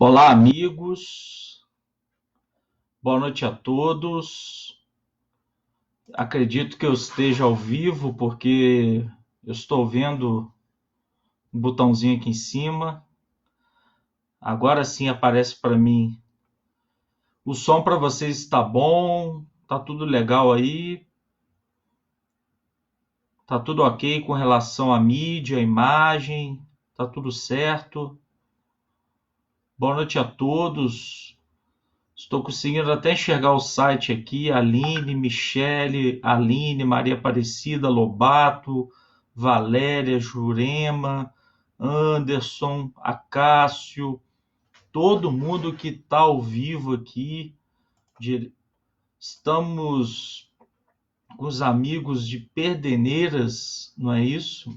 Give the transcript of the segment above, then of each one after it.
Olá, amigos. Boa noite a todos. Acredito que eu esteja ao vivo porque eu estou vendo um botãozinho aqui em cima. Agora sim aparece para mim. O som para vocês está bom? Tá tudo legal aí? Tá tudo ok com relação à mídia, à imagem? Tá tudo certo? Boa noite a todos. Estou conseguindo até enxergar o site aqui. Aline, Michele, Aline, Maria Aparecida, Lobato, Valéria, Jurema, Anderson, Acácio, todo mundo que está ao vivo aqui. Estamos com os amigos de Perdeneiras, não é isso?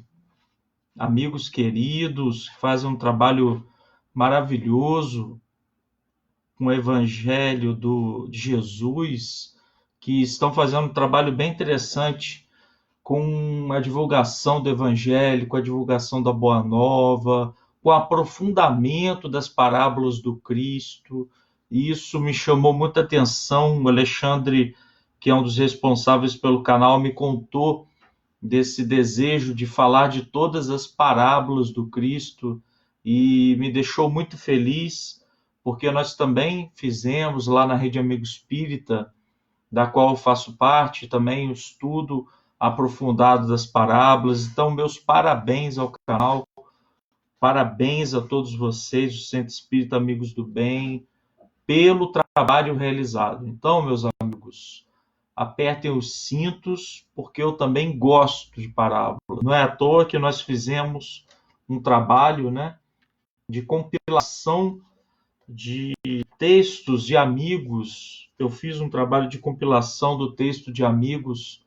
Amigos queridos, que fazem um trabalho maravilhoso com o Evangelho de Jesus, que estão fazendo um trabalho bem interessante com a divulgação do Evangelho, com a divulgação da Boa Nova, com o aprofundamento das parábolas do Cristo. E isso me chamou muita atenção. O Alexandre, que é um dos responsáveis pelo canal, me contou desse desejo de falar de todas as parábolas do Cristo e me deixou muito feliz, porque nós também fizemos lá na Rede Amigo Espírita, da qual eu faço parte, também o estudo aprofundado das parábolas. Então, meus parabéns ao canal, parabéns a todos vocês, o Centro Espírita Amigos do Bem, pelo trabalho realizado. Então, meus amigos, apertem os cintos, porque eu também gosto de parábola. Não é à toa que nós fizemos um trabalho, né, de compilação de textos de amigos. Eu fiz um trabalho de compilação do texto de amigos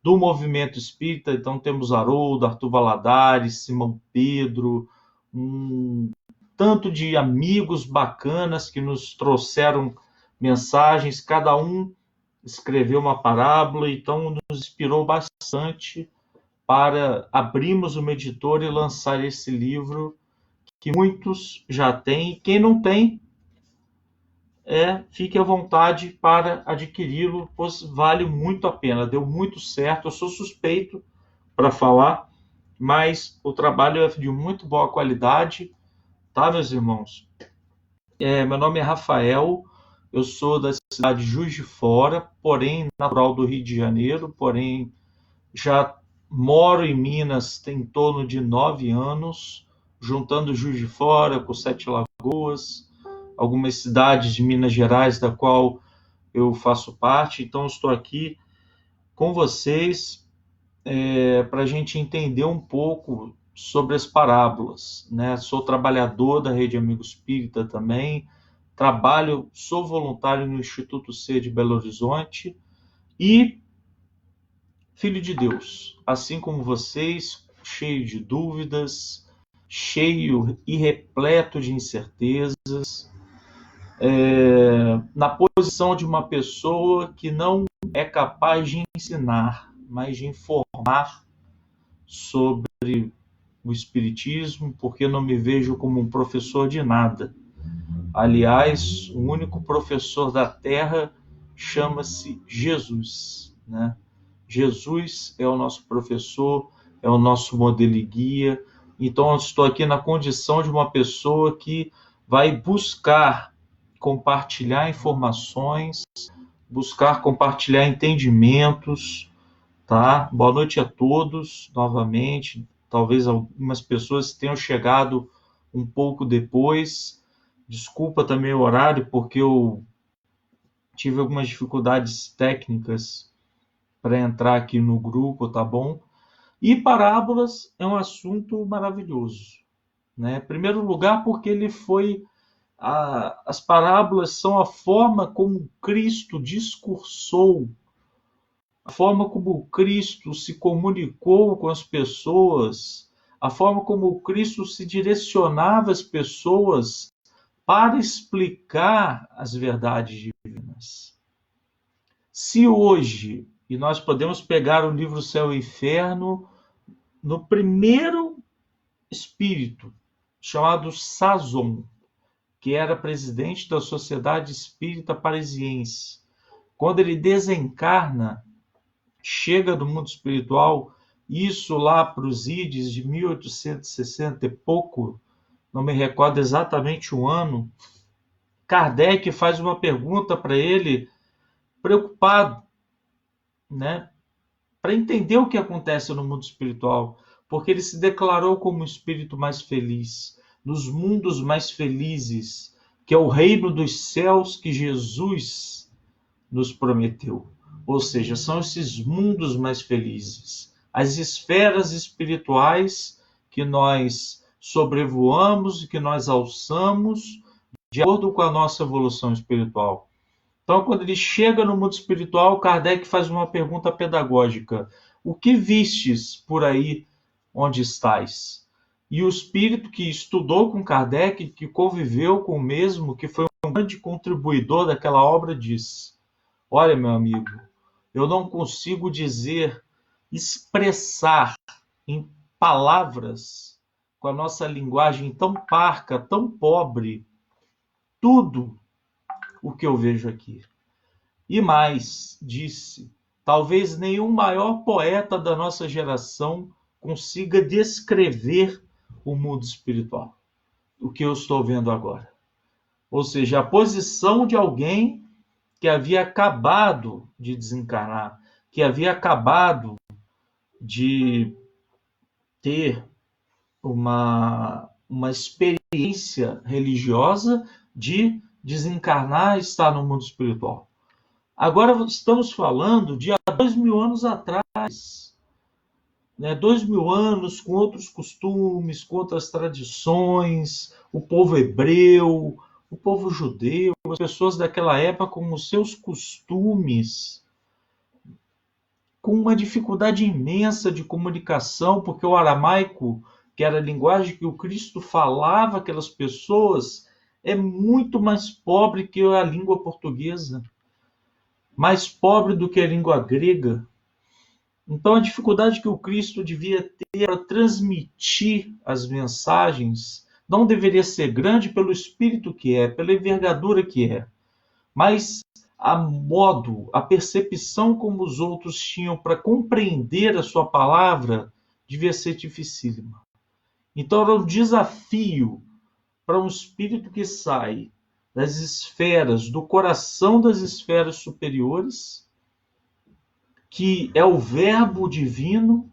do movimento espírita. Então temos Haroldo, Arthur Valadares, Simão Pedro, um tanto de amigos bacanas que nos trouxeram mensagens, cada um escreveu uma parábola, então nos inspirou bastante para abrirmos uma editora e lançar esse livro que muitos já têm. Quem não tem, fique à vontade para adquiri-lo, pois vale muito a pena, deu muito certo. Eu sou suspeito para falar, mas o trabalho é de muito boa qualidade, tá, meus irmãos? Meu nome é Rafael, eu sou da cidade de Juiz de Fora, porém natural do Rio de Janeiro, porém já moro em Minas tem em torno de 9 anos, juntando Juiz de Fora com Sete Lagoas, algumas cidades de Minas Gerais, da qual eu faço parte. Então, estou aqui com vocês para a gente entender um pouco sobre as parábolas, né? Sou trabalhador da Rede Amigo Espírita também, sou voluntário no Instituto C de Belo Horizonte e filho de Deus, assim como vocês, cheio de dúvidas, cheio e repleto de incertezas, na posição de uma pessoa que não é capaz de ensinar, mas de informar sobre o Espiritismo, porque eu não me vejo como um professor de nada. Aliás, o único professor da Terra chama-se Jesus, né? Jesus é o nosso professor, é o nosso modelo e guia. Então, eu estou aqui na condição de uma pessoa que vai buscar compartilhar informações, buscar compartilhar entendimentos, tá? Boa noite a todos, novamente. Talvez algumas pessoas tenham chegado um pouco depois. Desculpa também o horário, porque eu Tive algumas dificuldades técnicas para entrar aqui no grupo, tá bom? E parábolas é um assunto maravilhoso, né? Em primeiro lugar, porque ele foi as parábolas são a forma como Cristo discursou, a forma como Cristo se comunicou com as pessoas, a forma como Cristo se direcionava às pessoas para explicar as verdades divinas. Se hoje, e nós podemos pegar o livro Céu e Inferno, no primeiro espírito, chamado Sazon, que era presidente da Sociedade Espírita Parisiense. Quando ele desencarna, chega do mundo espiritual, isso lá para os ides de 1860 e pouco, não me recordo exatamente o ano, Kardec faz uma pergunta para ele, preocupado, né, para entender o que acontece no mundo espiritual, porque ele se declarou como um espírito mais feliz, nos mundos mais felizes, que é o reino dos céus que Jesus nos prometeu. Ou seja, são esses mundos mais felizes, as esferas espirituais que nós sobrevoamos e que nós alçamos de acordo com a nossa evolução espiritual. Então, quando ele chega no mundo espiritual, Kardec faz uma pergunta pedagógica: o que vistes por aí onde estais? E o espírito que estudou com Kardec, que conviveu com o mesmo, que foi um grande contribuidor daquela obra, diz: olha, meu amigo, eu não consigo dizer, expressar em palavras, com a nossa linguagem tão parca, tão pobre, tudo o que eu vejo aqui. E mais, disse, talvez nenhum maior poeta da nossa geração consiga descrever o mundo espiritual, o que eu estou vendo agora. Ou seja, a posição de alguém que havia acabado de desencarnar, que havia acabado de ter uma experiência religiosa de desencarnar e estar no mundo espiritual. Agora estamos falando de há 2000 anos atrás, né? 2000 anos com outros costumes, com outras tradições, o povo hebreu, o povo judeu, as pessoas daquela época com os seus costumes, com uma dificuldade imensa de comunicação, porque o aramaico, que era a linguagem que o Cristo falava aquelas pessoas, é muito mais pobre que a língua portuguesa, mais pobre do que a língua grega. Então, a dificuldade que o Cristo devia ter para transmitir as mensagens não deveria ser grande pelo espírito que é, pela envergadura que é, mas a modo, a percepção como os outros tinham para compreender a sua palavra devia ser dificílima. Então, era um desafio para um espírito que sai das esferas, do coração das esferas superiores, que é o Verbo divino,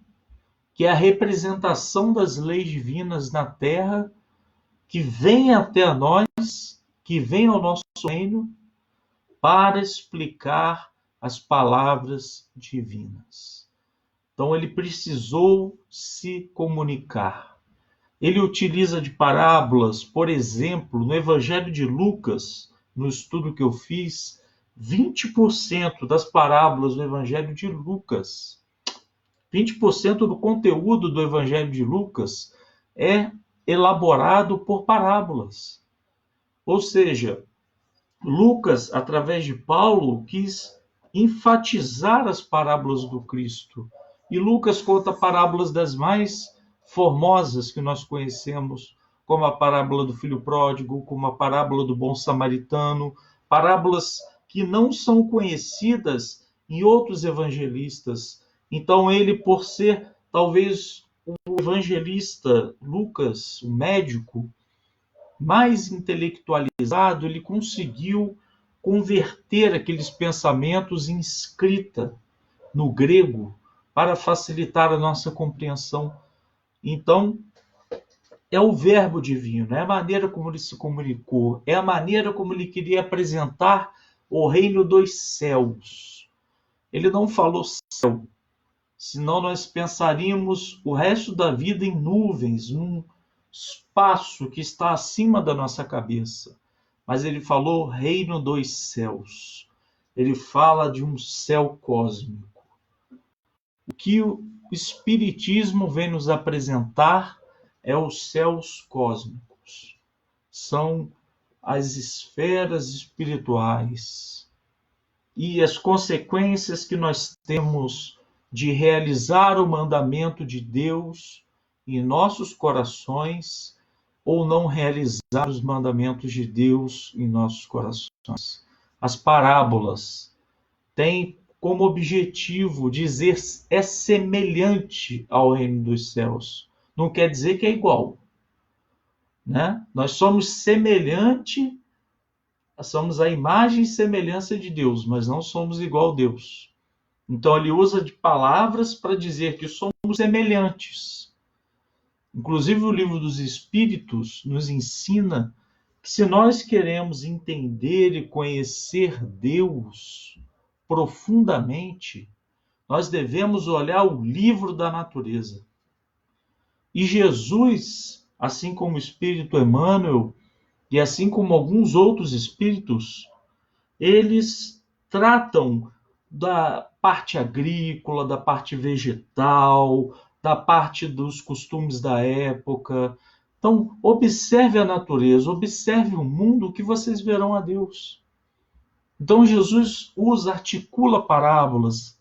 que é a representação das leis divinas na Terra, que vem até nós, que vem ao nosso reino, para explicar as palavras divinas. Então, ele precisou se comunicar. Ele utiliza de parábolas, por exemplo, no Evangelho de Lucas, no estudo que eu fiz, 20% das parábolas do Evangelho de Lucas, 20% do conteúdo do Evangelho de Lucas é elaborado por parábolas. Ou seja, Lucas, através de Paulo, quis enfatizar as parábolas do Cristo. E Lucas conta parábolas das mais formosas que nós conhecemos, como a parábola do filho pródigo, como a parábola do bom samaritano, parábolas que não são conhecidas em outros evangelistas. Então, ele, por ser talvez o evangelista Lucas, o médico, mais intelectualizado, ele conseguiu converter aqueles pensamentos em escrita no grego para facilitar a nossa compreensão. Então, é o verbo divino, é a maneira como ele se comunicou, é a maneira como ele queria apresentar o reino dos céus. Ele não falou céu, senão nós pensaríamos o resto da vida em nuvens, num espaço que está acima da nossa cabeça. Mas ele falou reino dos céus. Ele fala de um céu cósmico. O que o Espiritismo vem nos apresentar é os céus cósmicos. São as esferas espirituais e as consequências que nós temos de realizar o mandamento de Deus em nossos corações ou não realizar os mandamentos de Deus em nossos corações. As parábolas têm como objetivo dizer é semelhante ao reino dos céus. Não quer dizer que é igual, né? Nós somos semelhante, somos a imagem e semelhança de Deus, mas não somos igual a Deus. Então ele usa de palavras para dizer que somos semelhantes. Inclusive o Livro dos Espíritos nos ensina que se nós queremos entender e conhecer Deus profundamente, nós devemos olhar o livro da natureza. E Jesus, assim como o Espírito Emmanuel, e assim como alguns outros espíritos, eles tratam da parte agrícola, da parte vegetal, da parte dos costumes da época. Então, observe a natureza, observe o mundo, que vocês verão a Deus. Então, Jesus articula parábolas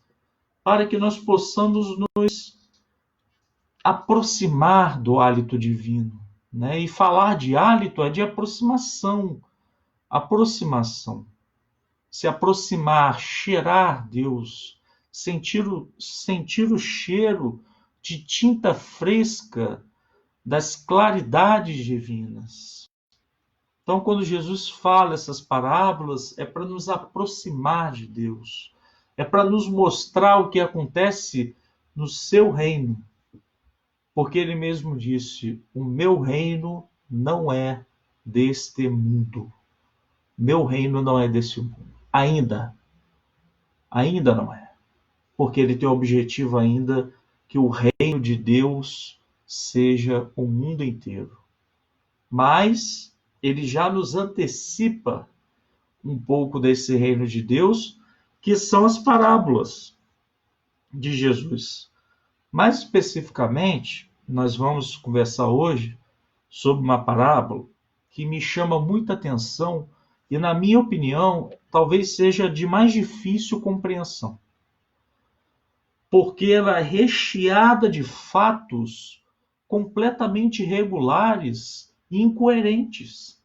para que nós possamos nos aproximar do hálito divino, né? E falar de hálito é de aproximação. Aproximação. Se aproximar, cheirar Deus, sentir o cheiro de tinta fresca das claridades divinas. Então, quando Jesus fala essas parábolas, é para nos aproximar de Deus, é para nos mostrar o que acontece no seu reino. Porque ele mesmo disse: o meu reino não é deste mundo. Meu reino não é desse mundo. Ainda não é. Porque ele tem o objetivo ainda que o reino de Deus seja o mundo inteiro. Mas ele já nos antecipa um pouco desse reino de Deus, que são as parábolas de Jesus. Mais especificamente, nós vamos conversar hoje sobre uma parábola que me chama muita atenção e, na minha opinião, talvez seja de mais difícil compreensão. Porque ela é recheada de fatos completamente irregulares e incoerentes.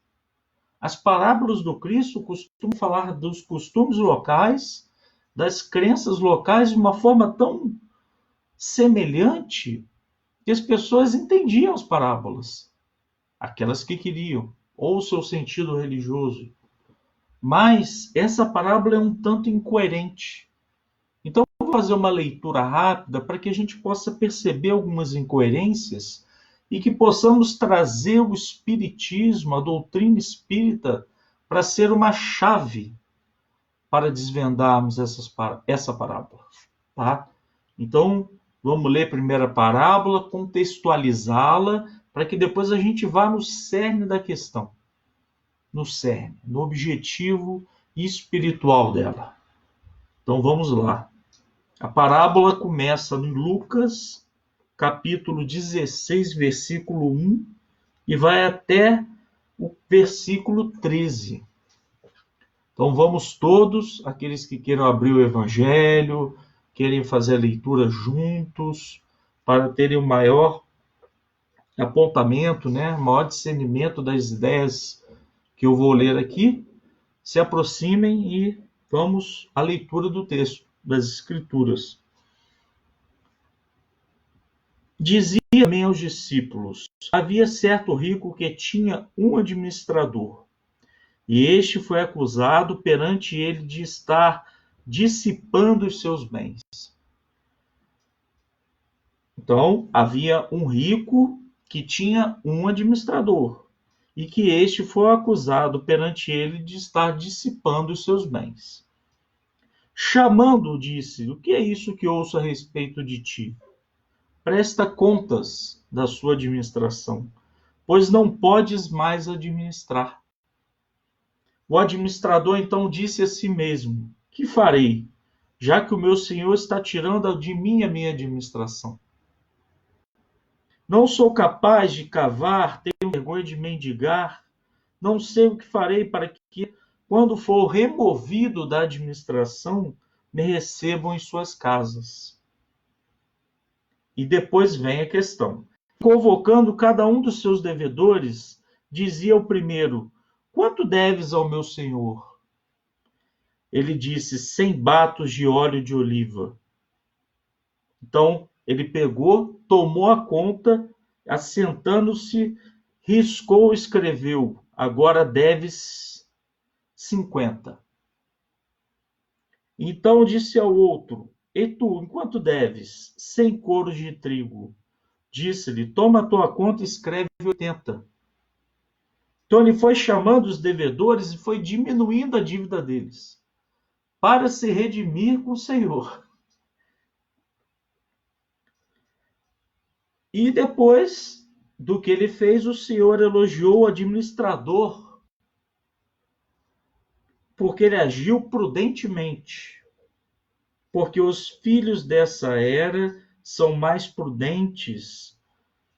As parábolas do Cristo costumam falar dos costumes locais, das crenças locais, de uma forma tão semelhante que as pessoas entendiam as parábolas, aquelas que queriam, ou o seu sentido religioso. Mas essa parábola é um tanto incoerente. Então, eu vou fazer uma leitura rápida para que a gente possa perceber algumas incoerências e que possamos trazer o Espiritismo, a doutrina espírita, para ser uma chave para desvendarmos essa parábola. Tá? Então, vamos ler a primeira parábola, contextualizá-la, para que depois a gente vá no cerne da questão. No cerne, no objetivo espiritual dela. Então vamos lá. A parábola começa em Lucas, capítulo 16, versículo 1, e vai até o versículo 13. Então vamos todos, aqueles que queiram abrir o Evangelho, querem fazer a leitura juntos, para terem o maior apontamento, né, maior discernimento das ideias que eu vou ler aqui, se aproximem e vamos à leitura do texto, das Escrituras. Dizia também aos discípulos: havia certo rico que tinha um administrador, e este foi acusado perante ele de estar dissipando os seus bens. Então, havia um rico que tinha um administrador. e que este foi acusado perante ele de estar dissipando os seus bens. Chamando-o, disse: o que é isso que ouço a respeito de ti? Presta contas da sua administração, pois não podes mais administrar. O administrador então disse a si mesmo: que farei, já que o meu senhor está tirando de mim a minha administração? Não sou capaz de cavar, tenho vergonha de mendigar, não sei o que farei para que, quando for removido da administração, me recebam em suas casas. E depois vem a questão. Convocando cada um dos seus devedores, dizia o primeiro: quanto deves ao meu senhor? Ele disse: 100 batos de óleo de oliva. Então, ele pegou, tomou a conta, assentando-se, riscou, escreveu: agora deves 50. Então disse ao outro: e tu, enquanto deves? 100 coros de trigo. Disse-lhe: toma a tua conta e escreve 80. Então ele foi chamando os devedores e foi diminuindo a dívida deles, para se redimir com o Senhor. E depois do que ele fez, o Senhor elogiou o administrador, porque ele agiu prudentemente. Porque os filhos dessa era são mais prudentes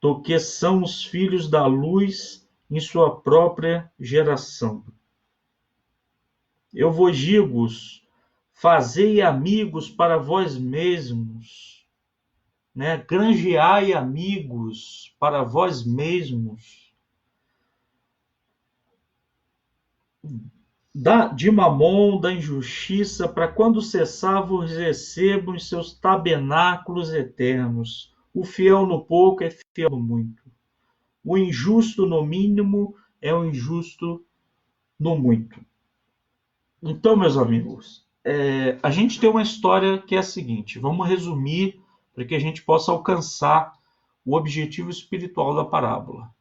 do que são os filhos da luz em sua própria geração. Eu vos digo, fazei amigos para vós mesmos, né? Granjeai amigos para vós mesmos, de Mamon, da injustiça, para quando cessar vos recebam em seus tabernáculos eternos. O fiel no pouco é fiel no muito. O injusto no mínimo é o injusto no muito. Então, meus amigos, a gente tem uma história que é a seguinte. Vamos resumir para que a gente possa alcançar o objetivo espiritual da parábola.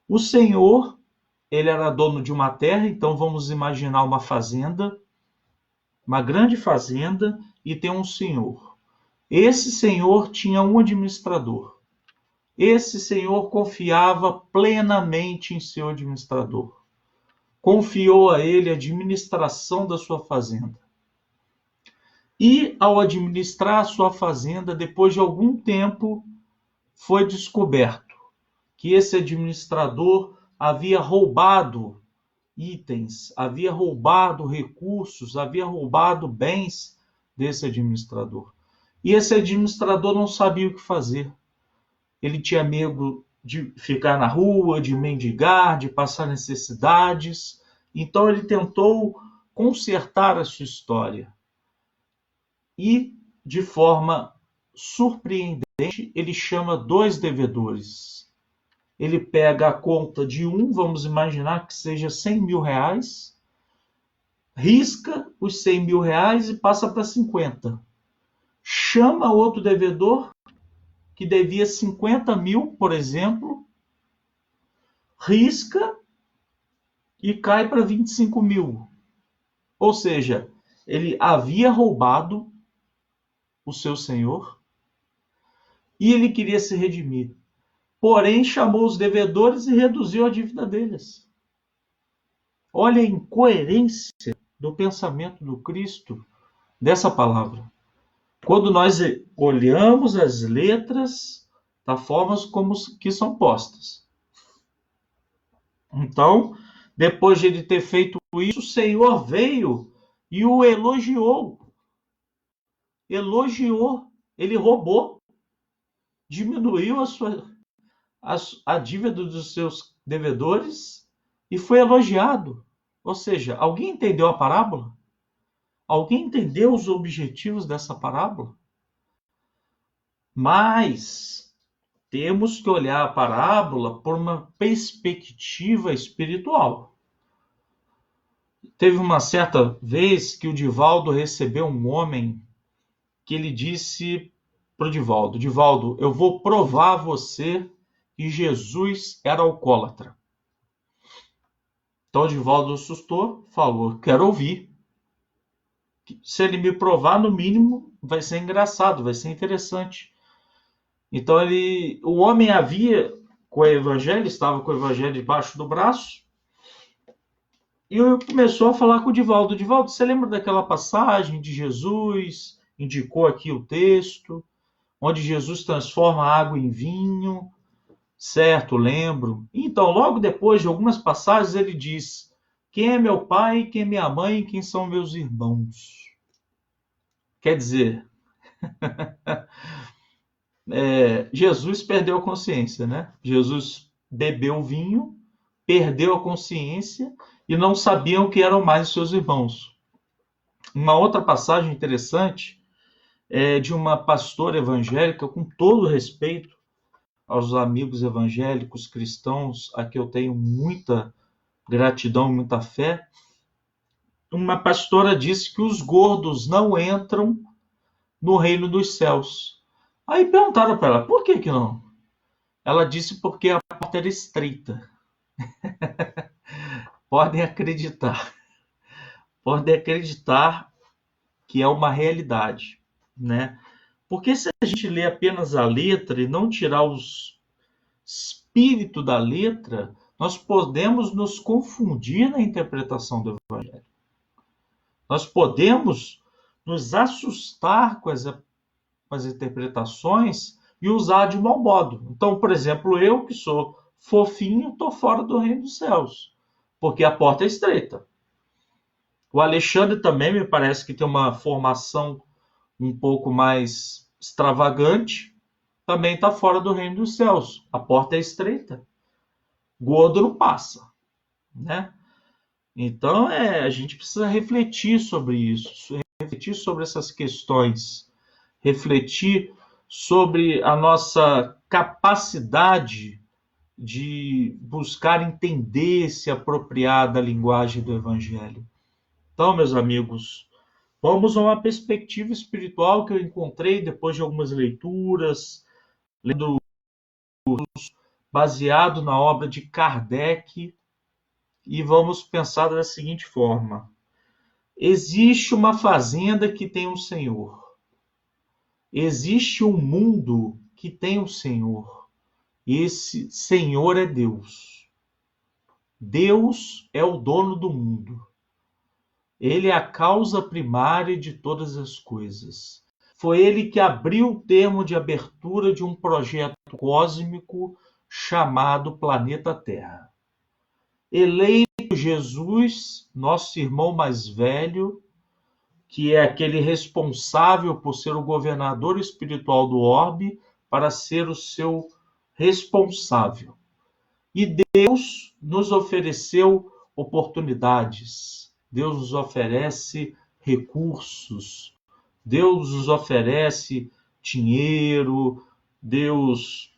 O Senhor, ele era dono de uma terra, então vamos imaginar uma fazenda, uma grande fazenda, e tem um senhor. Esse senhor tinha um administrador. Esse senhor confiava plenamente em seu administrador. Confiou a ele a administração da sua fazenda. E ao administrar a sua fazenda, depois de algum tempo, foi descoberto que esse administrador havia roubado itens, havia roubado recursos, havia roubado bens desse administrador. E esse administrador não sabia o que fazer. Ele tinha medo de ficar na rua, de mendigar, de passar necessidades. Então ele tentou consertar a sua história. E, de forma surpreendente, ele chama 2 devedores. Ele pega a conta de um, vamos imaginar que seja 100 mil reais, risca os 100 mil reais e passa para 50. Chama outro devedor, que devia 50 mil, por exemplo, risca e cai para 25 mil. Ou seja, ele havia roubado o seu senhor e ele queria se redimir. Porém, chamou os devedores e reduziu a dívida deles. Olha a incoerência do pensamento do Cristo dessa palavra. Quando nós olhamos as letras da forma como que são postas. Então, depois de ele ter feito isso, o Senhor veio e o elogiou. Elogiou. Ele roubou. Diminuiu a dívida dos seus devedores e foi elogiado. Ou seja, alguém entendeu a parábola? Alguém entendeu os objetivos dessa parábola? Mas temos que olhar a parábola por uma perspectiva espiritual. Teve uma certa vez que o Divaldo recebeu um homem que ele disse para o Divaldo: Divaldo, eu vou provar a você que Jesus era alcoólatra. Então, o Divaldo assustou, falou: quero ouvir. Se ele me provar, no mínimo, vai ser engraçado, vai ser interessante. Então, o homem havia com o evangelho, estava com o evangelho debaixo do braço, e começou a falar com o Divaldo. Divaldo, você lembra daquela passagem de Jesus? Indicou aqui o texto, onde Jesus transforma a água em vinho. Certo, lembro. Então, logo depois de algumas passagens, ele diz: quem é meu pai, quem é minha mãe, quem são meus irmãos? Quer dizer, Jesus perdeu a consciência, né? Jesus bebeu vinho, perdeu a consciência e não sabiam que eram mais os seus irmãos. Uma outra passagem interessante é de uma pastora evangélica, com todo respeito aos amigos evangélicos cristãos, a que eu tenho muita gratidão e muita fé. Uma pastora disse que os gordos não entram no reino dos céus. Aí perguntaram para ela, por que que não? Ela disse porque a porta era estreita. Podem acreditar. Podem acreditar que é uma realidade, né? Porque se a gente ler apenas a letra e não tirar o espírito da letra, nós podemos nos confundir na interpretação do Evangelho. Nós podemos nos assustar com as interpretações e usar de mau modo. Então, por exemplo, eu que sou fofinho, estou fora do reino dos céus, porque a porta é estreita. O Alexandre também me parece que tem uma formação um pouco mais extravagante, também está fora do reino dos céus. A porta é estreita. Gordo não passa, né? Então, a gente precisa refletir sobre isso, refletir sobre essas questões, refletir sobre a nossa capacidade de buscar entender, se apropriar da linguagem do Evangelho. Então, meus amigos, vamos a uma perspectiva espiritual que eu encontrei depois de algumas leituras, lendo baseado na obra de Kardec, e vamos pensar da seguinte forma: existe uma fazenda que tem um senhor, existe um mundo que tem um senhor, e esse senhor é Deus. Deus é o dono do mundo. Ele é a causa primária de todas as coisas. Foi ele que abriu o termo de abertura de um projeto cósmico chamado Planeta Terra. Eleito Jesus, nosso irmão mais velho, que é aquele responsável por ser o governador espiritual do orbe, para ser o seu responsável. E Deus nos ofereceu oportunidades, Deus nos oferece recursos, Deus nos oferece dinheiro, Deus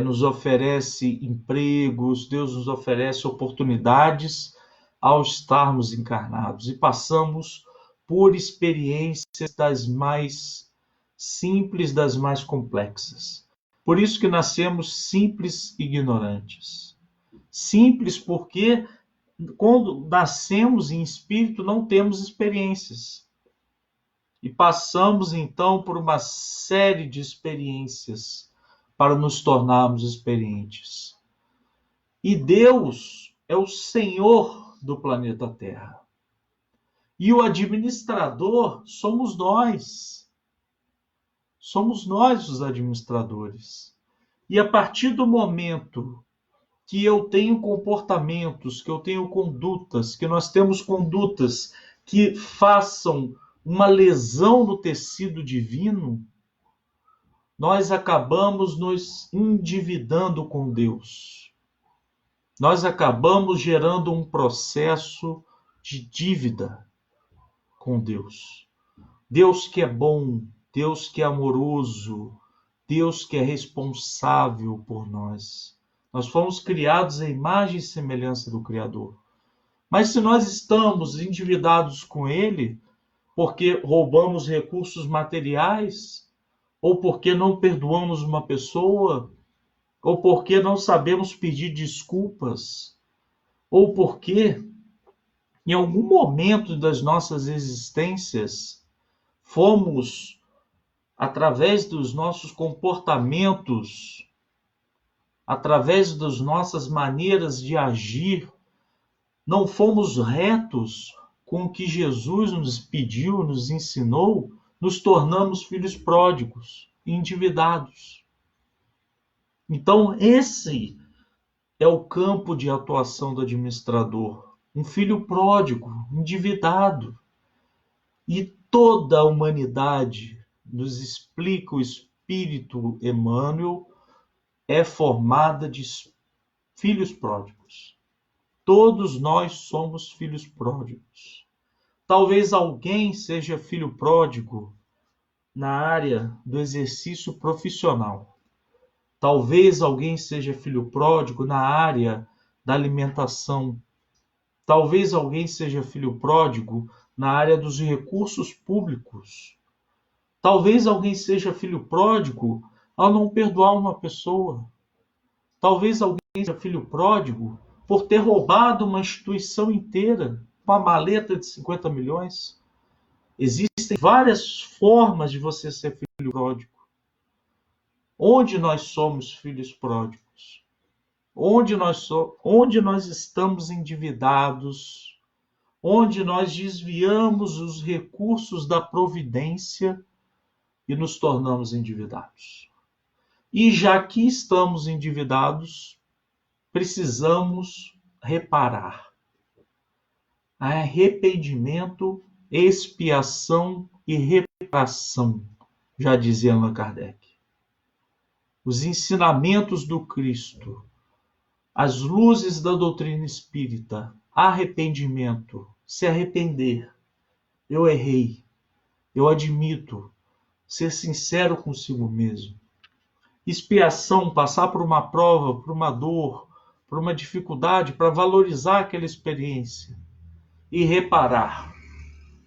nos oferece empregos, Deus nos oferece oportunidades ao estarmos encarnados e passamos por experiências das mais simples, das mais complexas. Por isso que nascemos simples e ignorantes. Simples porque quando nascemos em espírito não temos experiências. E passamos então por uma série de experiências para nos tornarmos experientes. E Deus é o Senhor do planeta Terra. E o administrador somos nós. Somos nós os administradores. E a partir do momento que eu tenho comportamentos, que eu tenho condutas, que nós temos condutas que façam uma lesão no tecido divino, nós acabamos nos endividando com Deus. Nós acabamos gerando um processo de dívida com Deus. Deus que é bom, Deus que é amoroso, Deus que é responsável por nós. Nós fomos criados à imagem e semelhança do Criador. Mas se nós estamos endividados com Ele, porque roubamos recursos materiais, ou porque não perdoamos uma pessoa, ou porque não sabemos pedir desculpas, ou porque em algum momento das nossas existências fomos, através dos nossos comportamentos, através das nossas maneiras de agir, não fomos retos com o que Jesus nos pediu, nos ensinou, nos tornamos filhos pródigos, endividados. Então, esse é o campo de atuação do administrador. Um filho pródigo, endividado. E toda a humanidade, nos explica o Espírito Emmanuel, é formada de filhos pródigos. Todos nós somos filhos pródigos. Talvez alguém seja filho pródigo na área do exercício profissional. Talvez alguém seja filho pródigo na área da alimentação. Talvez alguém seja filho pródigo na área dos recursos públicos. Talvez alguém seja filho pródigo ao não perdoar uma pessoa. Talvez alguém seja filho pródigo por ter roubado uma instituição inteira, uma maleta de 50 milhões. Existem várias formas de você ser filho pródigo. Onde nós somos filhos pródigos? Onde nós estamos endividados? Onde nós desviamos os recursos da providência e nos tornamos endividados. E já que estamos endividados, precisamos reparar. Arrependimento, expiação e reparação, já dizia Allan Kardec. Os ensinamentos do Cristo, as luzes da doutrina espírita, arrependimento, se arrepender. Eu errei, eu admito, ser sincero consigo mesmo. Expiação, passar por uma prova, por uma dor, por uma dificuldade, para valorizar aquela experiência. E reparar.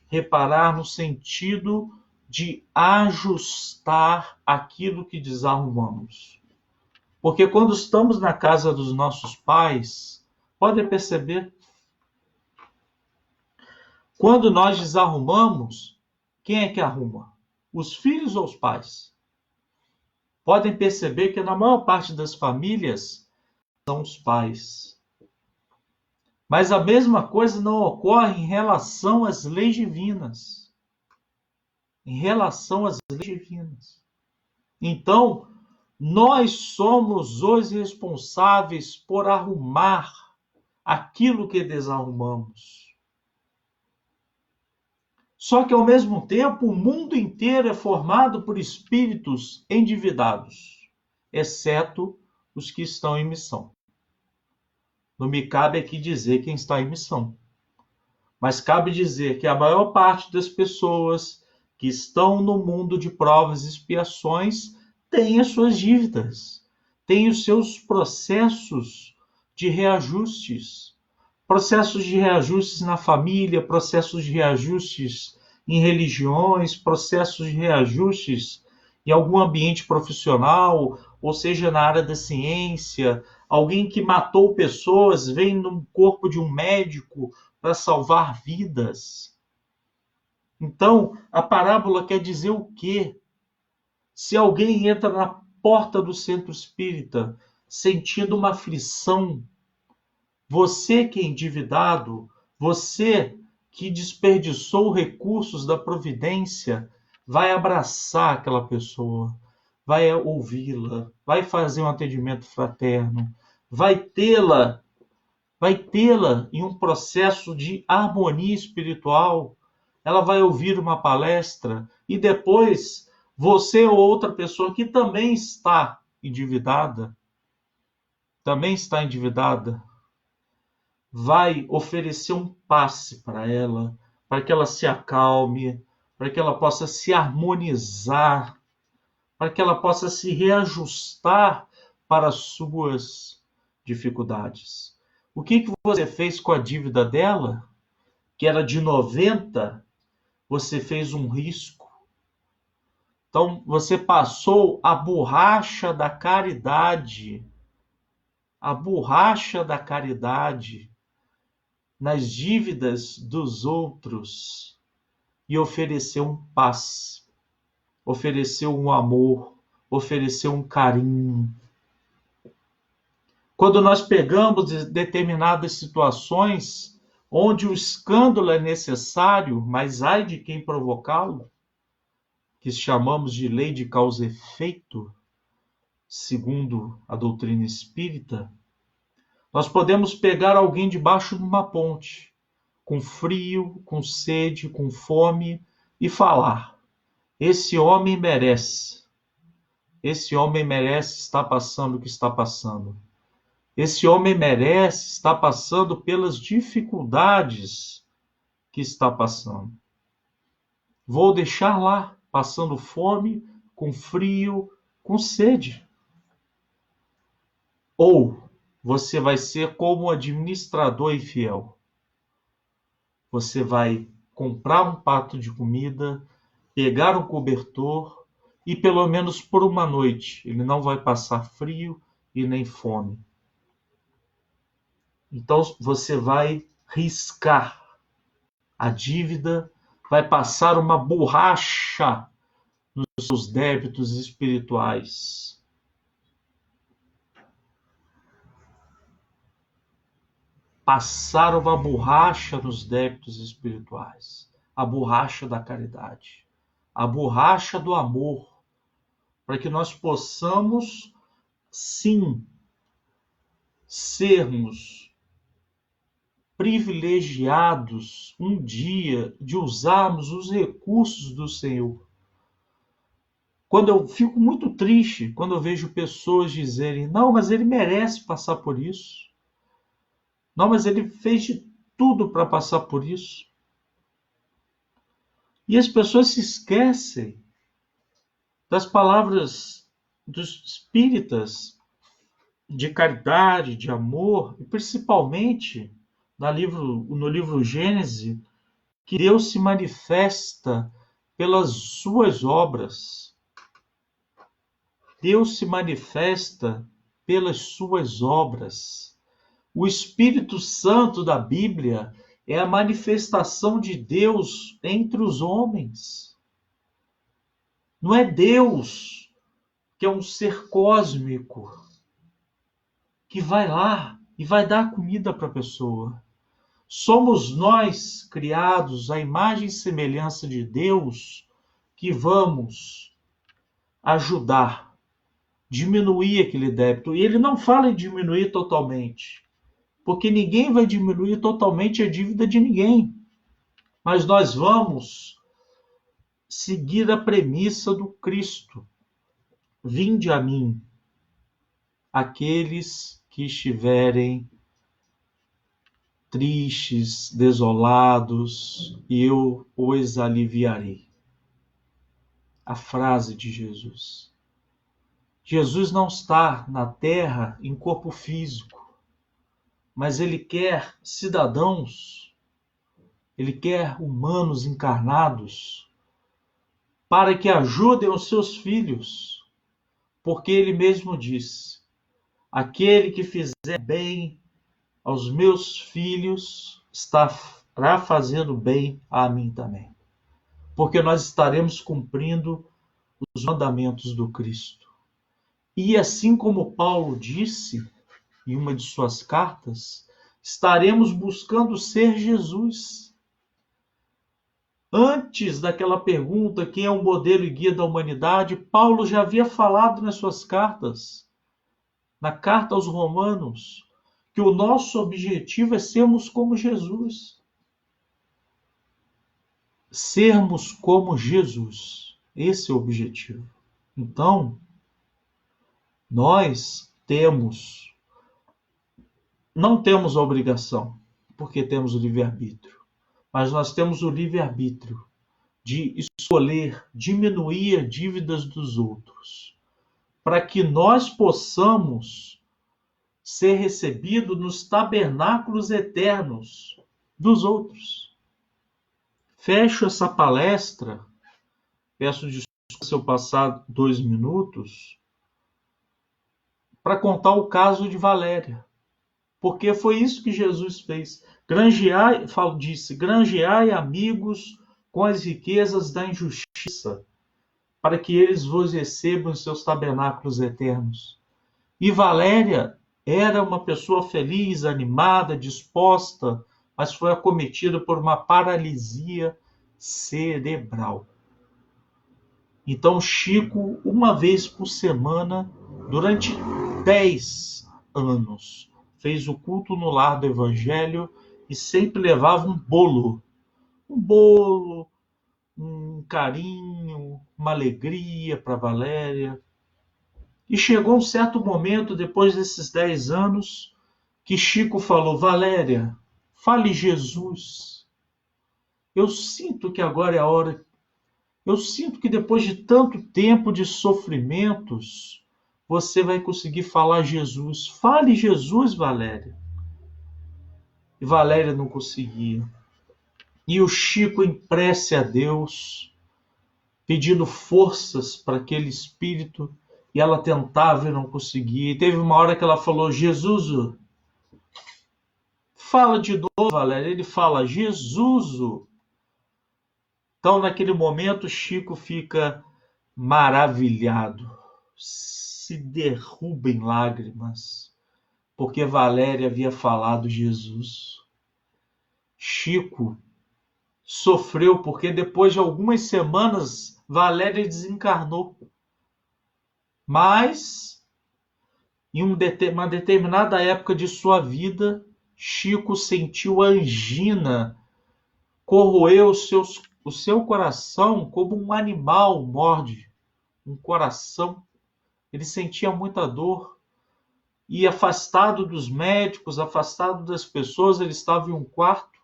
Reparar no sentido de ajustar aquilo que desarrumamos. Porque quando estamos na casa dos nossos pais, podem perceber, quando nós desarrumamos, quem é que arruma? Os filhos ou os pais? Podem perceber que na maior parte das famílias são os pais. Mas a mesma coisa não ocorre em relação às leis divinas. Em relação às leis divinas. Então, nós somos os responsáveis por arrumar aquilo que desarrumamos. Só que, ao mesmo tempo, o mundo inteiro é formado por espíritos endividados, exceto os que estão em missão. Não me cabe aqui dizer quem está em missão, mas cabe dizer que a maior parte das pessoas que estão no mundo de provas e expiações tem as suas dívidas, tem os seus processos de reajustes na família, processos de reajustes em religiões, processos de reajustes em algum ambiente profissional, ou seja, na área da ciência. Alguém que matou pessoas vem no corpo de um médico para salvar vidas. Então, a parábola quer dizer o quê? Se alguém entra na porta do centro espírita sentindo uma aflição, você que é endividado, você que desperdiçou recursos da providência, vai abraçar aquela pessoa, vai ouvi-la, vai fazer um atendimento fraterno, vai tê-la em um processo de harmonia espiritual. Ela vai ouvir uma palestra e depois você ou outra pessoa que também está endividada, vai oferecer um passe para ela, para que ela se acalme, para que ela possa se harmonizar, para que ela possa se reajustar para as suas dificuldades. O que você fez com a dívida dela, que era de 90, você fez um risco. Então, você passou a borracha da caridade. A borracha da caridade nas dívidas dos outros e ofereceu paz, ofereceu um amor, ofereceu um carinho. Quando nós pegamos determinadas situações onde o escândalo é necessário, mas ai de quem provocá-lo, que chamamos de lei de causa e efeito, segundo a doutrina espírita, nós podemos pegar alguém debaixo de uma ponte, com frio, com sede, com fome, e falar: esse homem merece estar passando o que está passando. Esse homem merece estar passando pelas dificuldades que está passando. Vou deixar lá, passando fome, com frio, com sede. Ou você vai ser como um administrador infiel. Você vai comprar um prato de comida, pegar um cobertor e pelo menos por uma noite ele não vai passar frio e nem fome. Então você vai riscar a dívida, vai passar uma borracha nos seus débitos espirituais. Passar uma borracha nos débitos espirituais. A borracha da caridade. A borracha do amor. Para que nós possamos, sim, sermos privilegiados um dia de usarmos os recursos do Senhor. Quando eu fico muito triste, quando eu vejo pessoas dizerem: não, mas ele merece passar por isso. Não, mas ele fez de tudo para passar por isso. E as pessoas se esquecem das palavras dos espíritas de caridade, de amor, e principalmente no livro Gênesis, que Deus se manifesta pelas suas obras. Deus se manifesta pelas suas obras. O Espírito Santo da Bíblia é a manifestação de Deus entre os homens. Não é Deus, que é um ser cósmico, que vai lá e vai dar comida para a pessoa. Somos nós, criados à imagem e semelhança de Deus, que vamos ajudar, diminuir aquele débito. E ele não fala em diminuir totalmente, porque ninguém vai diminuir totalmente a dívida de ninguém. Mas nós vamos seguir a premissa do Cristo. Vinde a mim, aqueles que estiverem tristes, desolados, e eu os aliviarei. A frase de Jesus. Jesus não está na terra em corpo físico, mas ele quer cidadãos, ele quer humanos encarnados para que ajudem os seus filhos, porque ele mesmo disse: aquele que fizer bem aos meus filhos estará fazendo bem a mim também, porque nós estaremos cumprindo os mandamentos do Cristo. E assim como Paulo disse em uma de suas cartas, estaremos buscando ser Jesus. Antes daquela pergunta, quem é o modelo e guia da humanidade, Paulo já havia falado nas suas cartas, na carta aos Romanos, que o nosso objetivo é sermos como Jesus. Sermos como Jesus. Esse é o objetivo. Então, nós não temos a obrigação, porque temos o livre-arbítrio, mas nós temos o livre-arbítrio de escolher diminuir dívidas dos outros, para que nós possamos ser recebidos nos tabernáculos eternos dos outros. Fecho essa palestra, peço desculpa se eu passar 2 minutos, para contar o caso de Valéria, porque foi isso que Jesus fez. granjeai amigos com as riquezas da injustiça, para que eles vos recebam em seus tabernáculos eternos. E Valéria era uma pessoa feliz, animada, disposta, mas foi acometida por uma paralisia cerebral. Então Chico, uma vez por semana, durante 10 anos, fez o culto no lar do Evangelho e sempre levava um bolo, um carinho, uma alegria para Valéria. E chegou um certo momento, depois desses 10 anos, que Chico falou: Valéria, fale Jesus. Eu sinto que agora é a hora. Eu sinto que depois de tanto tempo de sofrimentos, você vai conseguir falar Jesus. Fale Jesus, Valéria. E Valéria não conseguia. E o Chico, em prece a Deus, pedindo forças para aquele espírito, e ela tentava e não conseguia. E teve uma hora que ela falou: Jesus, fala de novo, Valéria. Ele fala: Jesus. Então, naquele momento, Chico fica maravilhado, se derruba em lágrimas, porque Valéria havia falado Jesus. Chico sofreu porque depois de algumas semanas Valéria desencarnou. Mas, em uma determinada época de sua vida, Chico sentiu angina, corroeu o seu coração como um animal morde um coração. Ele sentia muita dor e, afastado dos médicos, afastado das pessoas, ele estava em um quarto,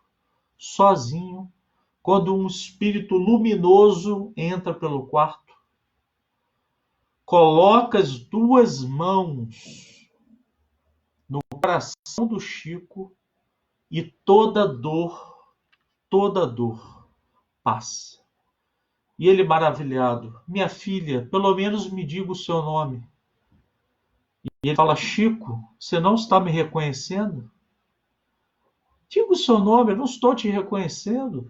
sozinho, quando um espírito luminoso entra pelo quarto, coloca as duas mãos no coração do Chico e toda dor passa. E ele, maravilhado: minha filha, pelo menos me diga o seu nome. E ele fala: Chico, você não está me reconhecendo? Diga o seu nome, eu não estou te reconhecendo.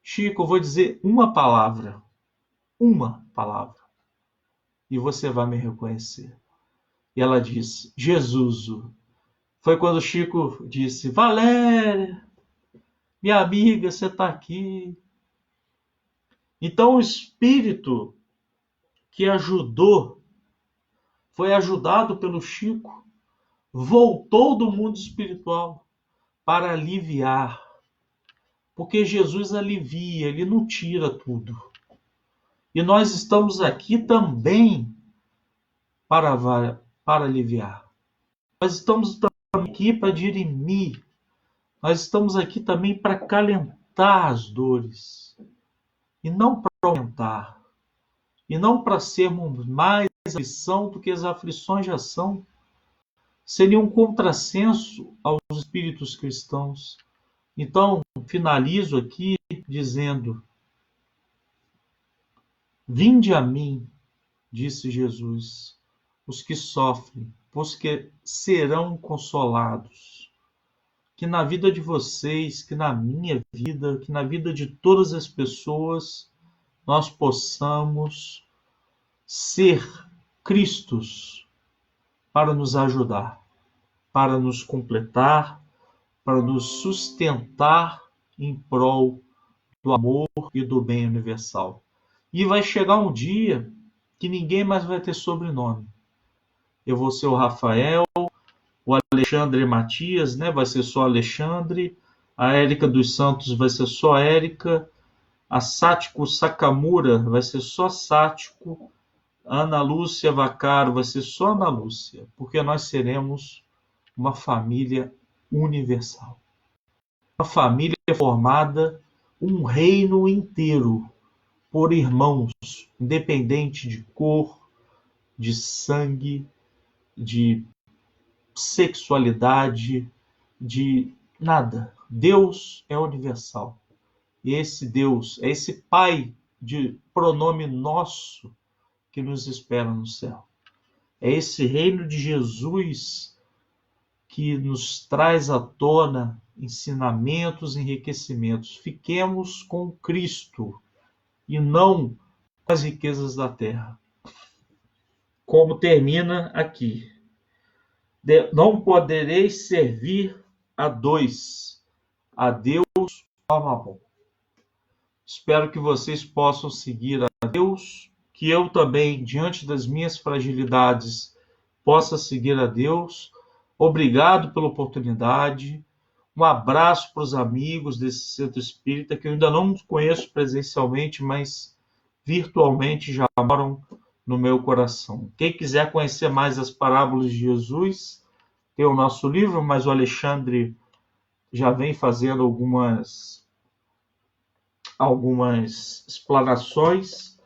Chico, eu vou dizer uma palavra, e você vai me reconhecer. E ela diz: Jesus. Foi quando Chico disse: Valéria, minha amiga, você está aqui. Então o espírito que foi ajudado pelo Chico, voltou do mundo espiritual para aliviar. Porque Jesus alivia, ele não tira tudo. E nós estamos aqui também para aliviar. Nós estamos também aqui para dirimir. Nós estamos aqui também para acalentar as dores. E não para aumentar. E não para sermos mais aflição do que as aflições já são. Seria um contrassenso aos espíritos cristãos. Então, finalizo aqui dizendo: vinde a mim, disse Jesus, os que sofrem, pois que serão consolados. Que na vida de vocês, que na minha vida, que na vida de todas as pessoas, nós possamos ser Cristos para nos ajudar, para nos completar, para nos sustentar em prol do amor e do bem universal. E vai chegar um dia que ninguém mais vai ter sobrenome. Eu vou ser o Rafael, o Alexandre Matias, né? Vai ser só Alexandre, a Érica dos Santos vai ser só Érica, a Sátiko Sakamura vai ser só Sátiko, a Ana Lúcia Vaccaro vai ser só Ana Lúcia, porque nós seremos uma família universal. Uma família formada, um reino inteiro, por irmãos, independente de cor, de sangue, de sexualidade, de nada. Deus é universal. E esse Deus, é esse Pai de pronome nosso que nos espera no céu. É esse reino de Jesus que nos traz à tona ensinamentos, enriquecimentos. Fiquemos com Cristo e não com as riquezas da terra. Como termina aqui: não podereis servir a dois, a Deus ou a Mamon. Espero que vocês possam seguir a Deus, que eu também, diante das minhas fragilidades, possa seguir a Deus. Obrigado pela oportunidade. Um abraço para os amigos desse centro espírita, que eu ainda não conheço presencialmente, mas virtualmente já moram no meu coração. Quem quiser conhecer mais as parábolas de Jesus, tem o nosso livro, mas o Alexandre já vem fazendo algumas explanações,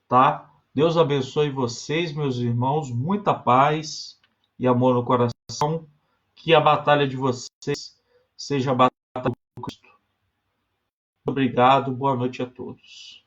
tá? Deus abençoe vocês, meus irmãos, muita paz e amor no coração, que a batalha de vocês seja a batalha do Cristo. Obrigado, boa noite a todos.